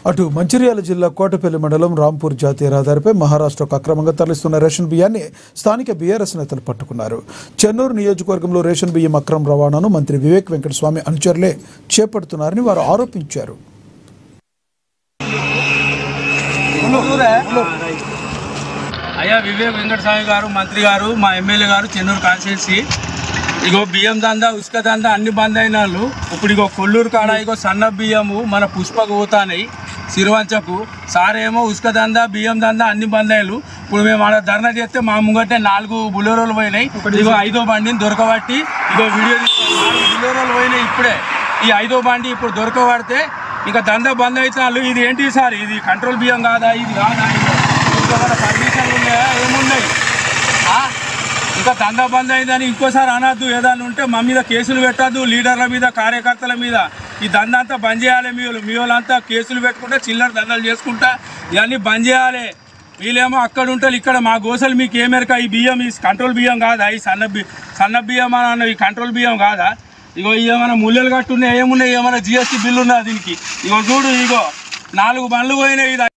అటు మంచిర్యాల జిల్లా కోటపల్లి మండలం రాంపూర్ జాతీయ రహదారిపై మహారాష్ట్రకు అక్రమంగా తరలిస్తున్న రేషన్ బియ్యాన్ని స్థానిక బీఆర్ఎస్ నేతలు పట్టుకున్నారు. చెన్నూరు నియోజకవర్గంలో రేషన్ బియ్యం అక్రమ రవాణాను మంత్రి వివేక్ వెంకటస్వామి అనుచరులే చేపడుతున్నారని వారు ఆరోపించారు. అయ్యా వివేక్ వెంకటస్వామి గారు మంత్రి గారు మా ఎమ్మెల్యే గారు చెన్నూరు కాన్స్టిట్యున్సీ ఇగో బియ్యం దందా ఉసుక దందా అన్ని బంద్ అయిన వాళ్ళు ఇప్పుడు ఇగో కొల్లూరు కాడ ఇగో సన్న బియ్యము మన పుష్పకు పోతాయి సిరివంచకు సారేమో ఉసుక దందా బియ్యం దందా అన్ని బంద్ అయ్యారు. ఇప్పుడు మేము ఆడ ధర్నా చేస్తే మా ముంగటే 4 బులెరోలు పోయినాయి. ఇగో 5వ బండిని దొరకబట్టి ఇగో వీడియో 4 బులెరోలు పోయినాయి. ఇప్పుడే ఈ 5వ బండి ఇప్పుడు దొరకబడితే ఇంకా దందా బంద్ అవుతారు. ఇది ఏంటి సార్, ఇది కంట్రోల్ బియ్యం కాదా, ఇది కాదా, ఇంకా మన పర్మిషన్లు ఉన్నాయా, ఏమున్నాయి? ఇంకా దందా బంద్ అయిందని ఇంకోసారి అనద్దు. ఏదైనా ఉంటే మా మీద కేసులు పెట్టద్దు, లీడర్ల మీద కార్యకర్తల మీద. ఈ దందా అంతా బంద్ చేయాలి. మీ వాళ్ళంతా కేసులు పెట్టుకుంటే చిల్లర దందాలు చేసుకుంటా ఇవన్నీ బంద్ చేయాలి. వీళ్ళేమో అక్కడ ఉంటారు, ఇక్కడ మా గోసలు మీకు ఏమేరక. ఈ బియ్యం ఈ కంట్రోల్ బియ్యం కాదా, ఈ సన్న బియ్యం అన్న ఈ కంట్రోల్ బియ్యం కాదా? ఇగో ఏమైనా ముల్లెలు కట్టున్నాయి, ఏమున్నాయి, ఏమైనా జిఎస్టీ బిల్లు ఉన్నది దీనికి. ఇగో చూడు, ఇగో 4 బండ్లు పోయినాయి.